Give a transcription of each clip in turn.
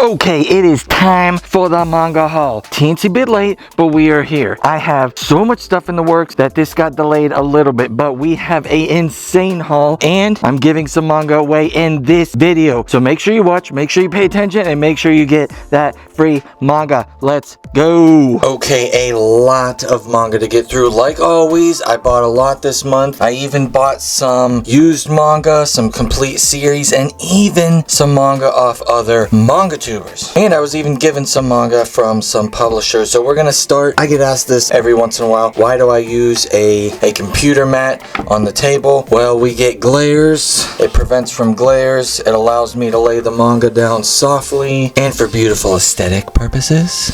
Okay, it is time for the manga haul. Teensy bit late, but we are here. I have so much stuff in the works that this got delayed a little bit, but we have a insane haul, and I'm giving some manga away in this video. So make sure you watch, make sure you pay attention, and make sure you get that free manga. Let's go. Okay, a lot of manga to get through. Like always, I bought a lot this month. I even bought some used manga, some complete series, and even some manga off other manga tubers. And I was even given some manga from some publishers. So we're gonna start. I get asked this every once in a while. Why do I use a computer mat on the table? Well, we get glares. It prevents from glares. It allows me to lay the manga down softly and for beautiful aesthetic purposes,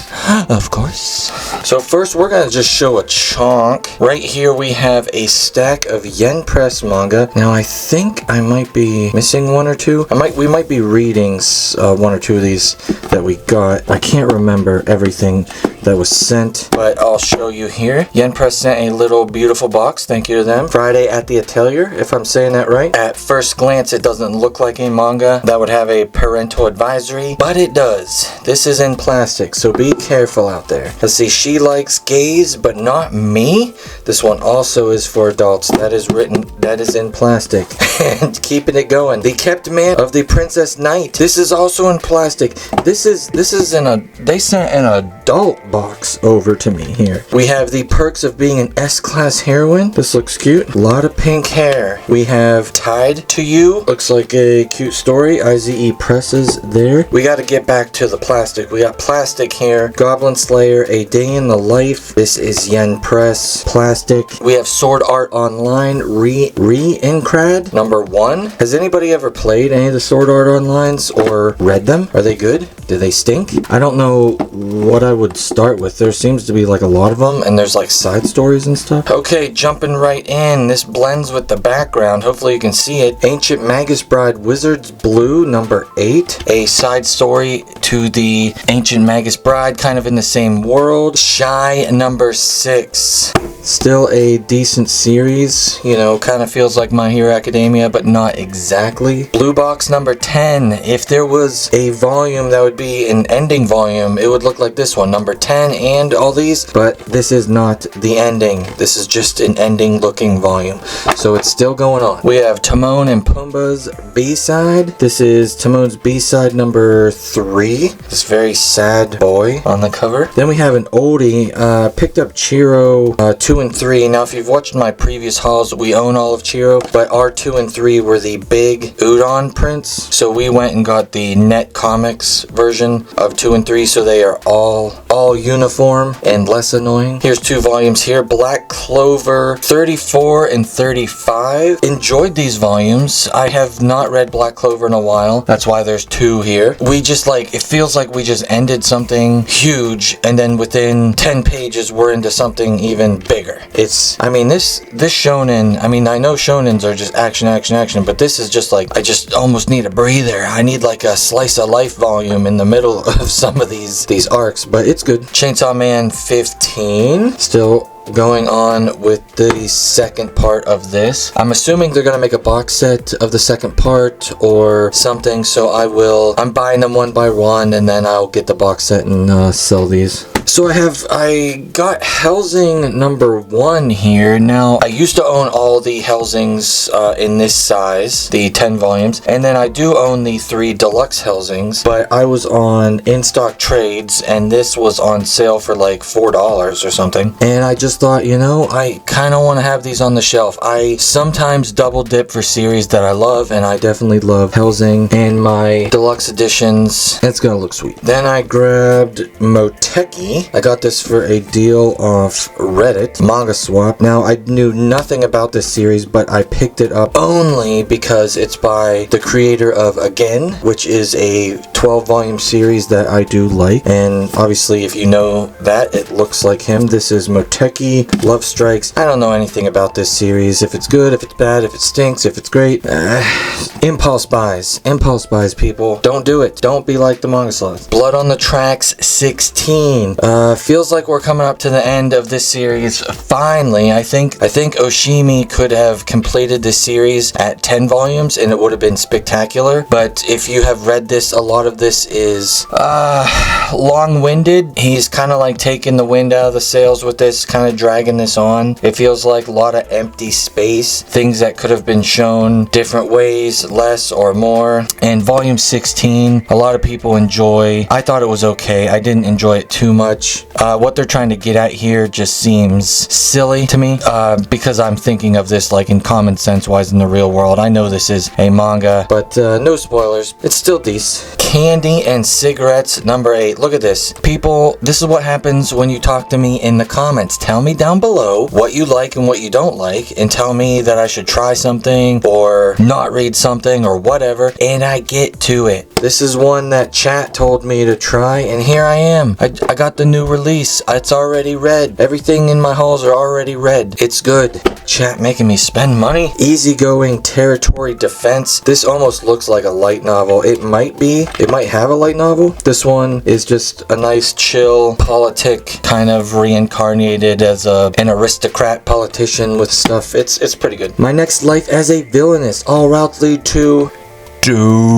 of course. So first we're gonna just show a chunk. Right here we have a stack of yen press manga. Now I think I might be missing one or two. We might be reading one or two of these that we got. I can't remember everything that was sent, but I'll show you here. Yen Press sent a little beautiful box. Thank you to them. Friday at the Atelier, if I'm saying that right. At first glance, it doesn't look like a manga that would have a parental advisory, but it does. This is in plastic, so be careful out there. Let's see, she likes gays, but not me. This one also is for adults. That is in plastic. And keeping it going. The Kept Man of the Princess Knight. This is also in plastic. This is they sent an adult box over to me here. We have The Perks of Being an S-Class Heroine. This looks cute. A lot of pink hair. We have Tied to You. Looks like a cute story. IZE presses there. We got to get back to the plastic. We got plastic here. Goblin Slayer, A Day in the Life. This is Yen Press. Plastic. We have Sword Art Online Re-Incrad #1. Has anybody ever played any of the Sword Art Onlines or read them? Are they good? Do they stink? I don't know what I would start with. There seems to be like a lot of them, and there's like side stories and stuff. Okay, jumping right in. This blends with the background. Hopefully you can see it. Ancient Magus Bride Wizard's Blue #8. A side story to the Ancient Magus Bride, kind of in the same world. Shy #6. Still a decent series. You know, kind of feels like My Hero Academia, but not exactly. Blue Box #10. If there was a volume that would be an ending volume, it would look like this one, #10, and all these, but this is not the ending. This is just an ending looking volume. So it's still going on. We have Timon and Pumbaa's B-side. This is Timon's B-side #3. This very sad boy on the cover. Then we have an oldie. Picked up Chiro 2 and 3. Now if you've watched my previous hauls, we own all of Chiro, but our 2 and 3 were the big Udon prints. So we went and got the Net Comics version of 2 and 3, so they are all uniform and less annoying. Here's 2 volumes here. Black Clover 34 and 35. Enjoyed these volumes. I have not read Black Clover in a while. That's why there's 2 here. We just it feels like we just ended something huge, and then within 10 pages we're into something even bigger. This shonen, I know shonens are just action, action, action, but this is just like, I just almost need a breather. I need like a slice of life volume in the middle of some of these arcs, but it's good. Chainsaw Man 15. Still going on with the second part of this. I'm assuming they're gonna make a box set of the second part or something, so I'm buying them one by one, and then I'll get the box set and sell these. So I got Helsing #1 here. Now, I used to own all the Helsings in this size, the 10 volumes, and then I do own the 3 deluxe Helsings, but I was on in-stock trades, and this was on sale for like $4 or something, and I just thought, I kind of want to have these on the shelf. I sometimes double dip for series that I love, and I definitely love Helsing and my deluxe editions. It's gonna look sweet. Then I grabbed Moteki. I got this for a deal off Reddit, Manga Swap. Now, I knew nothing about this series, but I picked it up only because it's by the creator of Again, which is a 12-volume series that I do like. And obviously, if you know that, it looks like him. This is Moteki Love Strikes. I don't know anything about this series. If it's good, if it's bad, if it stinks, if it's great. Impulse buys. Impulse buys, people. Don't do it. Don't be like the Manga Sloth. Blood on the Tracks 16. Feels like we're coming up to the end of this series. Finally, I think Oshimi could have completed this series at 10 volumes and it would have been spectacular. But if you have read this, a lot of this is long-winded. He's kind of like taking the wind out of the sails with this, kind of dragging this on. It feels like a lot of empty space, things that could have been shown different ways, less or more. And volume 16, a lot of people enjoy. I thought it was okay. I didn't enjoy it too much. What they're trying to get at here just seems silly to me, because I'm thinking of this like in common sense wise in the real world. I know this is a manga, but no spoilers. It's still decent. Candy and cigarettes, number 8. Look at this. People, this is what happens when you talk to me in the comments. Tell me down below what you like and what you don't like, and tell me that I should try something or not read something or whatever, and I get to it. This is one that chat told me to try, and here I am. I got the new release. It's already read. Everything in my hauls are already read. It's good. Chat making me spend money. Easygoing territory defense. This almost looks like a light novel. It might be. It might have a light novel. This one is just a nice chill politic, kind of reincarnated as an aristocrat politician with stuff. It's pretty good. My Next Life as a Villainess. All routes lead to Doom.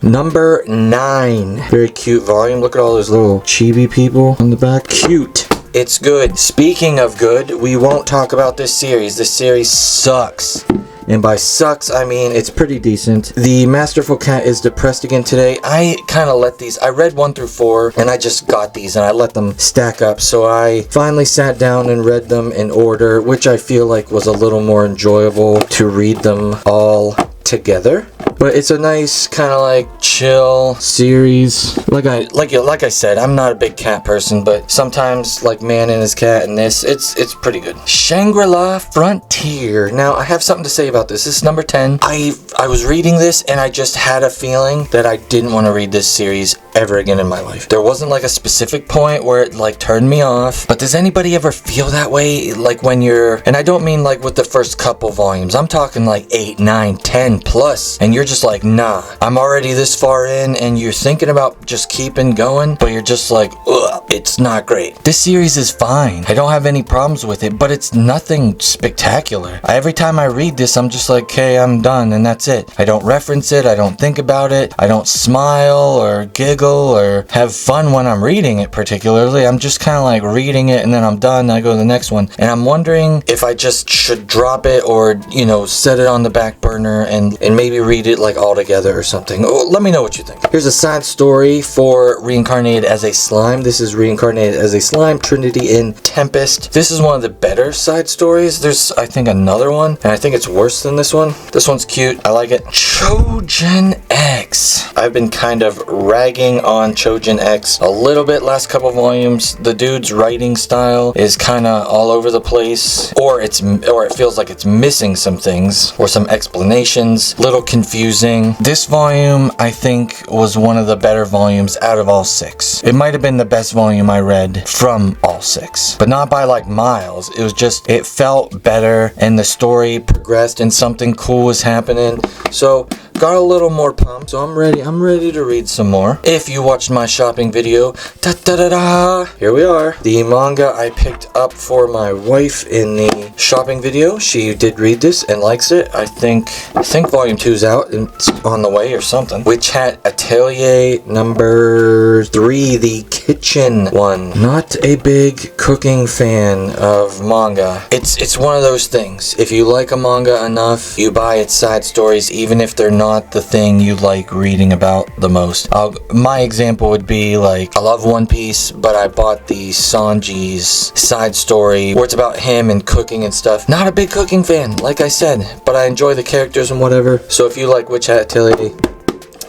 Number 9. Very cute volume. Look at all those little chibi people on the back. Cute. It's good. Speaking of good, we won't talk about this series. This series sucks. And by sucks, I mean it's pretty decent. The Masterful Cat is depressed again today. I kind of let these, I read 1 through 4, and I just got these, and I let them stack up. So I finally sat down and read them in order, which I feel like was a little more enjoyable to read them all together. But it's a nice kind of like chill series. Like I said, I'm not a big cat person, but sometimes like Man and His Cat and this, it's pretty good. Shangri-La Frontier. Now I have something to say about this. This is number 10. I was reading this and I just had a feeling that I didn't want to read this series ever again in my life. There wasn't like a specific point where it like turned me off, but does anybody ever feel that way? Like when you're, and I don't mean like with the first couple volumes, I'm talking like 8, 9, 10 plus, and you're just like, nah, I'm already this far in, and you're thinking about just keeping going, but you're just like, ugh, it's not great. This series is fine. I don't have any problems with it, but it's nothing spectacular. Every time I read this, I'm just like, okay, I'm done, and that's it. I don't reference it, I don't think about it, I don't smile or giggle or have fun when I'm reading it particularly. I'm just kind of like reading it, and then I'm done, and I go to the next one. And I'm wondering if I just should drop it or, you know, set it on the back burner and maybe read it like all together or something. Oh, let me know what you think. Here's a side story for Reincarnated as a Slime. This is Reincarnated as a Slime, Trinity in Tempest. This is one of the better side stories. There's, I think, another one, and I think it's worse than this one. This one's cute. I like it. Chojin X. I've been kind of ragging on Chojin X a little bit last couple volumes. The dude's writing style is kind of all over the place, or it feels like it's missing some things or some explanations. Little confusing. This volume, I think, was one of the better volumes out of all 6. It might have been the best volume I read from all 6, but not by like miles. It was just, it felt better, and the story progressed, and something cool was happening. So got a little more pumped, so I'm ready to read some more. If you watched my shopping video, here we are. The manga I picked up for my wife in the shopping video. She did read this and likes it. I think volume 2's out and it's on the way or something. Witch Hat Atelier number 3, the kitchen one. Not a big cooking fan of manga. It's one of those things. If you like a manga enough, you buy its side stories, even if they're not the thing you like reading about the most. My example would be like, I love One Piece, but I bought the Sanji's side story where it's about him and cooking and stuff. Not a big cooking fan, like I said, but I enjoy the characters and whatever. So if you like Witch Hat Atelier,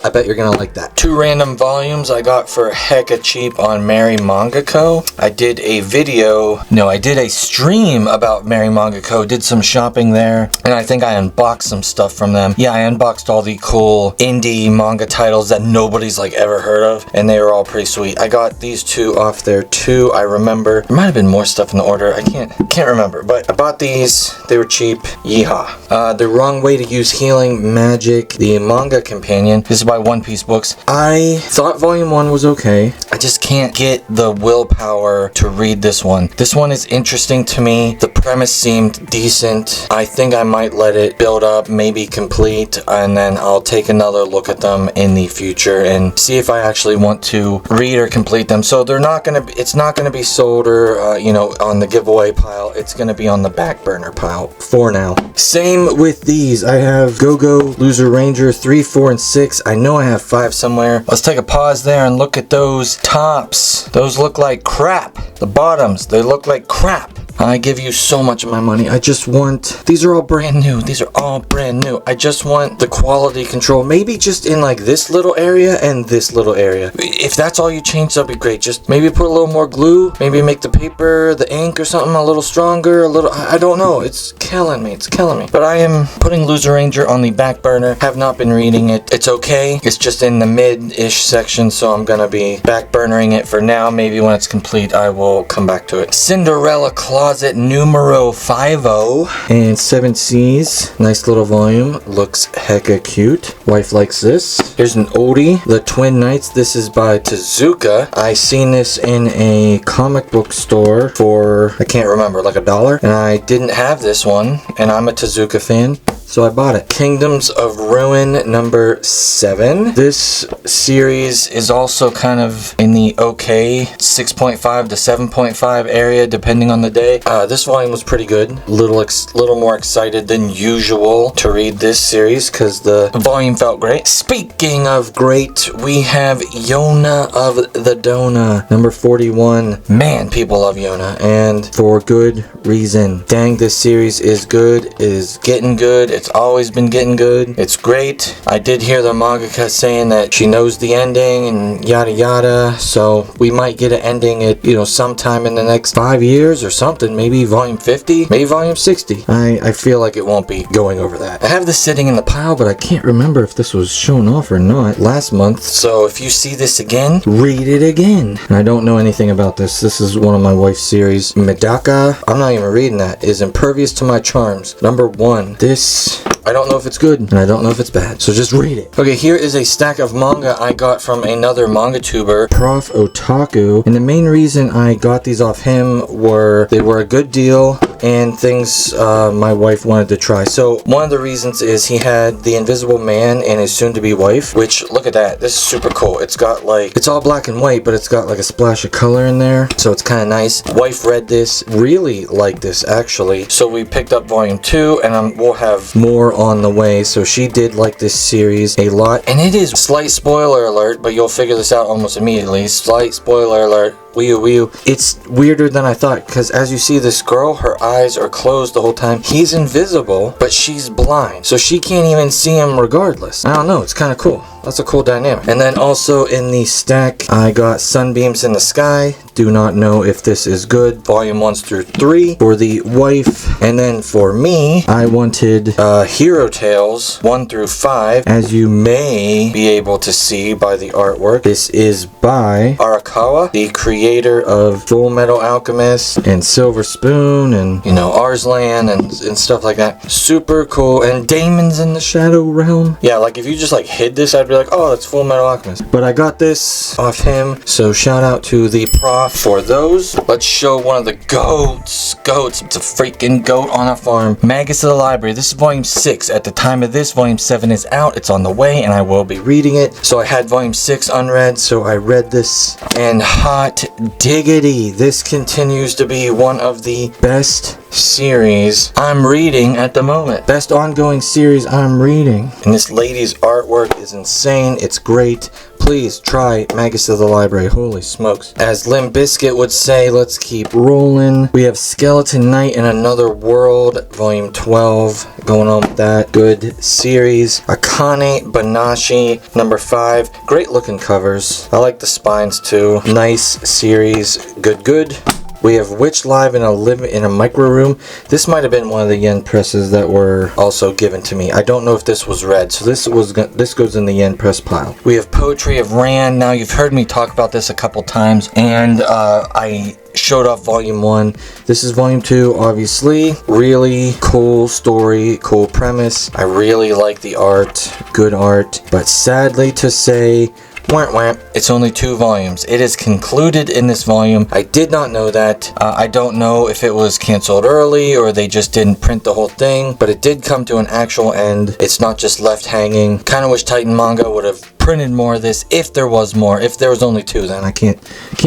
I bet you're gonna like that. 2 random volumes I got for hecka cheap on Mary Manga Co. I did a stream about Mary Manga Co. Did some shopping there, and I think I unboxed some stuff from them. Yeah, I unboxed all the cool indie manga titles that nobody's like ever heard of, and they were all pretty sweet. I got these 2 off there too, I remember. There might have been more stuff in the order. I can't remember, but I bought these. They were cheap. Yeehaw. The Wrong Way to Use Healing Magic, the manga companion. This is by buy One Piece books. I thought volume 1 was okay. I just can't get the willpower to read this one. This one is interesting to me. The premise seemed decent. I think I might let it build up, maybe complete, and then I'll take another look at them in the future and see if I actually want to read or complete them. So they're not gonna, it's not gonna be sold or you know, on the giveaway pile. It's gonna be on the back burner pile for now. Same with these. I have Go-Go, Loser Ranger 3, 4, and 6. I know I have 5 somewhere. Let's take a pause there and look at those tops. Those look like crap. The bottoms, they look like crap. I give you so much of my money. I just want, these are all brand new. These are all brand new. I just want the quality control. Maybe just in like this little area and this little area. If that's all you change, that'd be great. Just maybe put a little more glue. Maybe make the paper, the ink or something a little stronger. A little, I don't know. It's killing me. It's killing me. But I am putting Loser Ranger on the back burner. Have not been reading it. It's okay. It's just in the mid-ish section, so I'm gonna be back burnering it for now. Maybe when it's complete, I will come back to it. Cinderella Closet numero 50 and 7 C's. Nice little volume. Looks hecka cute. Wife likes this. Here's an oldie, The Twin Knights. This is by Tezuka. I seen this in a comic book store for, I can't remember, like $1, and I didn't have this one, and I'm a Tezuka fan, so I bought it. Kingdoms of Ruin number 7. This series is also kind of in the okay 6.5 to 7.5 area depending on the day. This volume was pretty good. Little more excited than usual to read this series because the volume felt great. Speaking of great, we have Yona of the Dona number 41. Man, people love Yona, and for good reason. Dang, this series is good, is getting good. It's always been getting good. It's great. I did hear the mangaka saying that she knows the ending and yada yada, so we might get an ending at, you know, sometime in the next 5 years or something. Maybe volume 50, maybe volume 60. I feel like it won't be going over that. I have this sitting in the pile, but I can't remember if this was shown off or not last month, so if you see this again, read it again. I don't know anything about this. This is one of my wife's series. Medaka, I'm not even reading that, is Impervious to My Charms number 1. This, I don't know if it's good, and I don't know if it's bad, so just read it. Okay, here is a stack of manga I got from another manga tuber, Prof Otaku, and the main reason I got these off him were they were a good deal and things my wife wanted to try. So one of the reasons is he had The Invisible Man and his soon-to-be wife, which, look at that, this is super cool. It's got like, it's all black and white, but it's got like a splash of color in there, so it's kind of nice. Wife read this, really liked this actually, so we picked up volume 2, and we'll have more on the way. So she did like this series a lot, and it is, slight spoiler alert, but you'll figure this out almost immediately. Slight spoiler alert. It's weirder than I thought, because as you see, this girl, her eyes are closed the whole time. He's invisible, but she's blind, so she can't even see him regardless. I don't know, it's kind of cool. That's a cool dynamic. And then also in the stack, I got Sunbeams in the Sky. Do not know if this is good. Volume 1 through 3 for the wife. And then for me, I wanted Hero Tales 1 through 5. As you may be able to see by the artwork, this is by Arakawa, the creator of Full Metal Alchemist and Silver Spoon and, you know, Arslan and stuff like that. Super cool. And Damon's in the Shadow Realm. Yeah, like if you just like hid this, I'd be like, oh, that's Full Metal Alchemist. But I got this off him, so shout out to the prof for those. Let's show one of the goats. It's a freaking goat on a farm. Magus of the Library. This is volume 6. At the time of this, volume 7 is out. It's on the way, and I will be reading it. So I had volume 6 unread, so I read this. And hot diggity, this continues to be one of the best series I'm reading at the moment. Best ongoing series I'm reading. And this lady's artwork is insane. It's great. Please try Magus of the Library. Holy smokes. As Limp Bizkit would say, let's keep rolling. We have Skeleton Knight in Another World, volume 12, going on with that. Good series. Akane Banashi, number 5. Great looking covers. I like the spines too. Nice series. Good. We have Witch Live in a Micro Room. This might have been one of the yen presses that were also given to me. I don't know if this was read, so this goes in the yen press pile. We have Poetry of Rand. Now, you've heard me talk about this a couple times, and I showed off volume 1. This is volume 2, obviously. Really cool story, cool premise. I really like the art, good art, but sadly to say, it's only 2 volumes. It is concluded in this volume. I did not know that. I don't know if it was canceled early or they just didn't print the whole thing, but it did come to an actual end. It's not just left hanging. Kind of wish Titan Manga would have printed more of this if there was more. If there was only 2, then I can't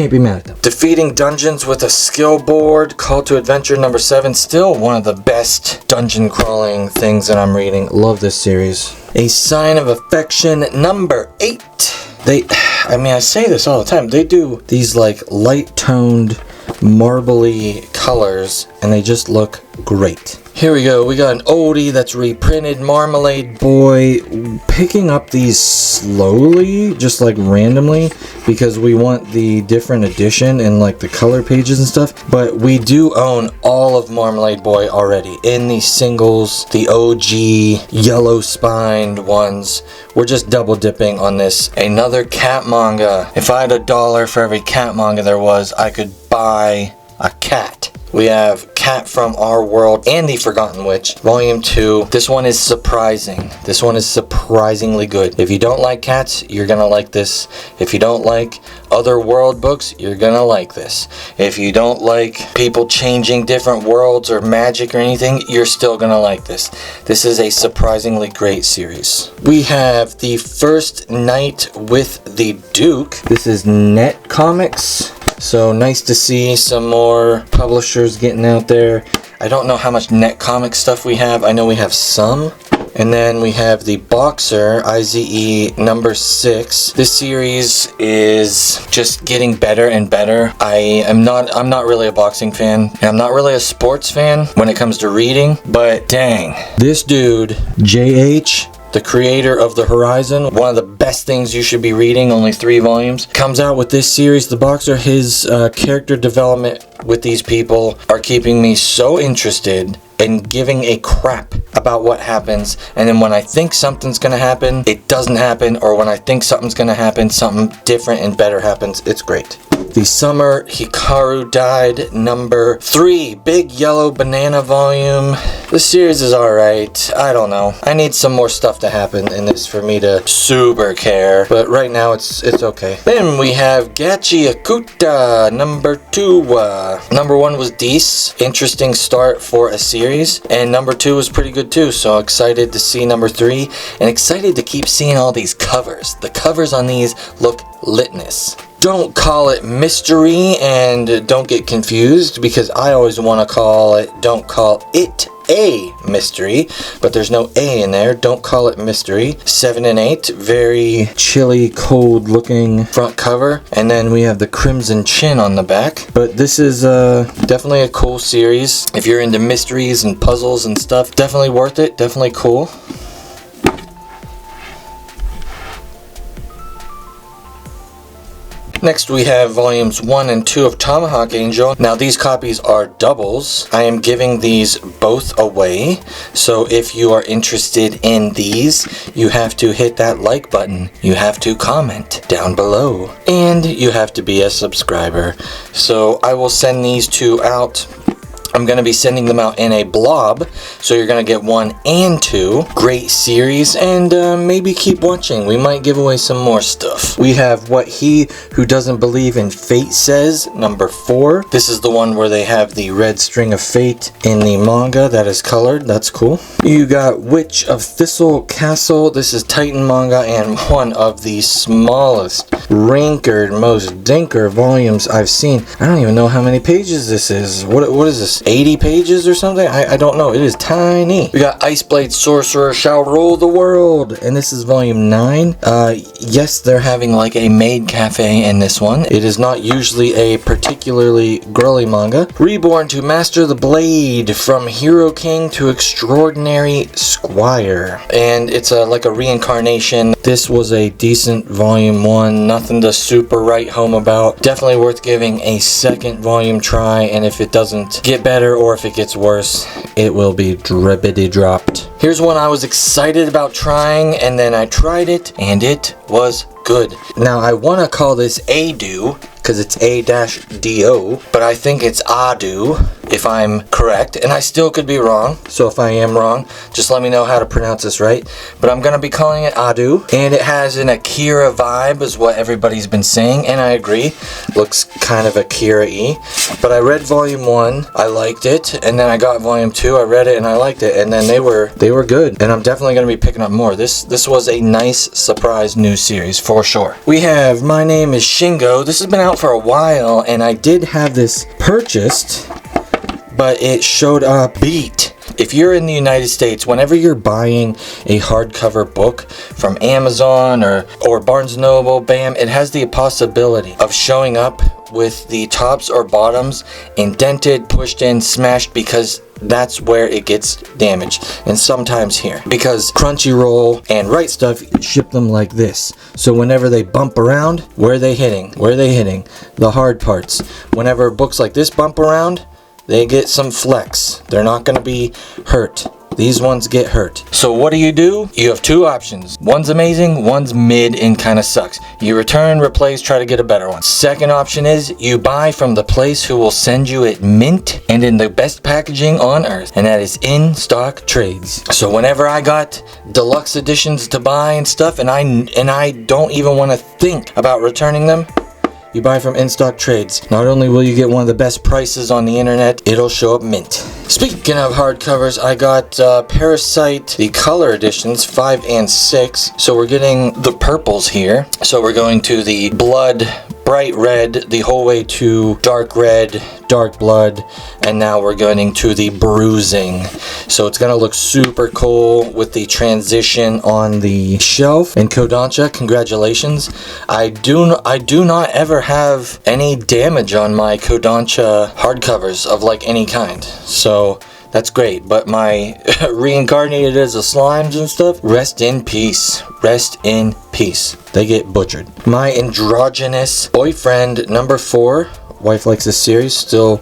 be mad at them. Defeating dungeons with a skill board. Call to Adventure number 7. Still one of the best dungeon crawling things that I'm reading. Love this series. A Sign of Affection number 8. I say this all the time. They do these like light toned, marbly colors and they just look great. Here we go. We got an oldie that's reprinted, Marmalade Boy. Picking up these slowly, just like randomly, because we want the different edition and like the color pages and stuff. But we do own all of Marmalade Boy already in the singles, the OG yellow spined ones. We're just double dipping on this. Another cat manga. If I had $1 for every cat manga there was, I could buy a cat. We have Cat from Our World and The Forgotten Witch, Volume 2. This one is surprising. This one is surprisingly good. If you don't like cats, you're gonna like this. If you don't like other world books, you're gonna like this. If you don't like people changing different worlds or magic or anything, you're still gonna like this. This is a surprisingly great series. We have The First Night with the Duke. This is Net Comics. So nice to see some more publishers getting out there. I don't know how much Net Comic stuff we have. I know we have some. And then we have The Boxer, IZE number 6. This series is just getting better and better. I'm not really a boxing fan. I'm not really a sports fan when it comes to reading, but dang. This dude, JH, the creator of The Horizon, one of the best things you should be reading, only 3 volumes, comes out with this series, The Boxer. His character development with these people are keeping me so interested and giving a crap about what happens. And then when I think something's gonna happen, it doesn't happen. Or when I think something's gonna happen, something different and better happens. It's great. The Summer Hikaru Died number 3, big yellow banana volume. This series is alright. I don't know. I need some more stuff to happen in this for me to super care. But right now it's okay. Then we have Gachi Akuta number 2. Number 1 was decent. Interesting start for a series. And number 2 was pretty good too. So excited to see number 3. And excited to keep seeing all these covers. The covers on these look litness. Don't call it mystery, and don't get confused, because I always want to call it, don't call it a mystery, but there's no A in there. Don't call it mystery. 7 and 8, very chilly, cold looking front cover, and then we have the Crimson Chin on the back. But this is definitely a cool series. If you're into mysteries and puzzles and stuff, definitely worth it, definitely cool. Next we have volumes 1 and 2 of Tomahawk Angel. Now these copies are doubles. I am giving these both away. So if you are interested in these, you have to hit that like button. You have to comment down below. And you have to be a subscriber. So I will send these 2 out. I'm going to be sending them out in a blob, so you're going to get 1 and 2. Great series, and maybe keep watching. We might give away some more stuff. We have What He Who Doesn't Believe in Fate Says, number 4. This is the one where they have the red string of fate in the manga that is colored. That's cool. You got Witch of Thistle Castle. This is Titan manga and one of the smallest, wrinkled, most dinker volumes I've seen. I don't even know how many pages this is. What is this? 80 pages or something? I don't know. It is tiny. We got Iceblade Sorcerer Shall Rule the World, and this is volume 9. Yes, they're having like a maid cafe in this one. It is not usually a particularly girly manga. Reborn to Master the Blade, from Hero King to Extraordinary Squire, and it's like a reincarnation. This was a decent volume 1. Nothing to super write home about. Definitely worth giving a second volume try, and if it doesn't get better or if it gets worse, it will be drippity dropped. Here's one I was excited about trying, and then I tried it and it was good. Now I want to call this A-Do, because it's A-D-O, but I think it's Adu, if I'm correct, and I still could be wrong, so if I am wrong, just let me know how to pronounce this right, but I'm gonna be calling it Adu, and it has an Akira vibe, is what everybody's been saying, and I agree, looks kind of Akira-y, but I read volume 1, I liked it, and then I got volume 2, I read it, and I liked it, and then they were good, and I'm definitely gonna be picking up more. This was a nice surprise new series, for sure. We have My Name is Shingo. This has been out for a while, and I did have this purchased, but it showed up beat. If you're in the United States, whenever you're buying a hardcover book from Amazon or Barnes & Noble, bam, it has the possibility of showing up with the tops or bottoms indented, pushed in, smashed, because that's where it gets damaged. And sometimes here, because Crunchyroll and Right Stuff ship them like this, so whenever they bump around, where are they hitting? The hard parts. Whenever books like this bump around, they get some flex. They're not going to be hurt. These ones get hurt. So what do? You have two options. One's amazing, one's mid and kind of sucks. You return, replace, try to get a better one. Second option is you buy from the place who will send you it mint and in the best packaging on earth, and that is In Stock Trades. So whenever I got deluxe editions to buy and stuff, and I don't even want to think about returning them, you buy from In Stock Trades. Not only will you get one of the best prices on the internet, it'll show up mint. Speaking of hardcovers, I got Parasite, the color editions, 5 and 6. So we're getting the purples here. So we're going to the blood, bright red, the whole way to dark red, dark blood, and now we're going to the bruising. So it's gonna look super cool with the transition on the shelf. And Kodansha, congratulations. I do not ever have any damage on my Kodansha hardcovers of like any kind. So that's great, but my reincarnated as a slimes and stuff, rest in peace. Rest in peace. They get butchered. My androgynous boyfriend number 4. Wife likes this series, still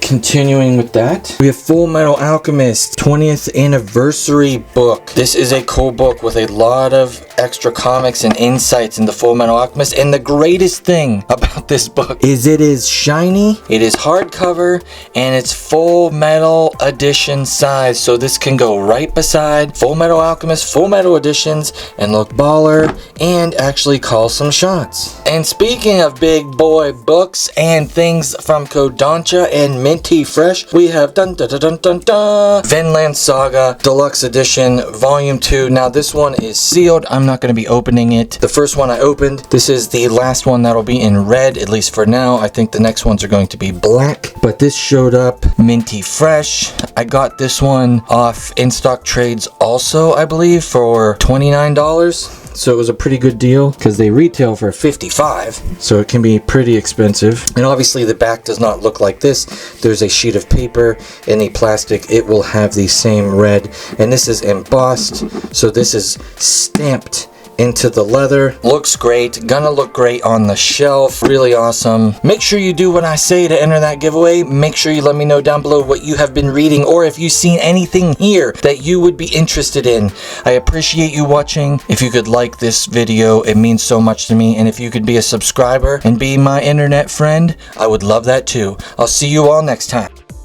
continuing with that. We have Full Metal Alchemist 20th anniversary book. This is a cool book with a lot of extra comics and insights into Full Metal Alchemist, and the greatest thing about this book is it is shiny, it is hardcover, and it's Full Metal edition size, so this can go right beside Full Metal Alchemist Full Metal editions and look baller and actually call some shots. And speaking of big boy books and things from Kodansha and Minty Fresh, we have Vinland Saga Deluxe Edition Volume 2. Now this one is sealed. I'm not going to be opening it. The first one I opened. This is the last one that'll be in red, at least for now. I think the next ones are going to be black, but this showed up minty fresh. I got this one off In Stock Trades also, I believe, for $29. So it was a pretty good deal because they retail for $55, so it can be pretty expensive. And obviously the back does not look like this. There's a sheet of paper in the plastic. It will have the same red, and this is embossed, so this is stamped into the leather. Looks great, gonna look great on the shelf, really awesome. Make sure you do what I say to enter that giveaway. Make sure you let me know down below what you have been reading, or if you've seen anything here that you would be interested in. I appreciate you watching. If you could like this video, it means so much to me, and if you could be a subscriber and be my internet friend, I would love that too. I'll see you all next time.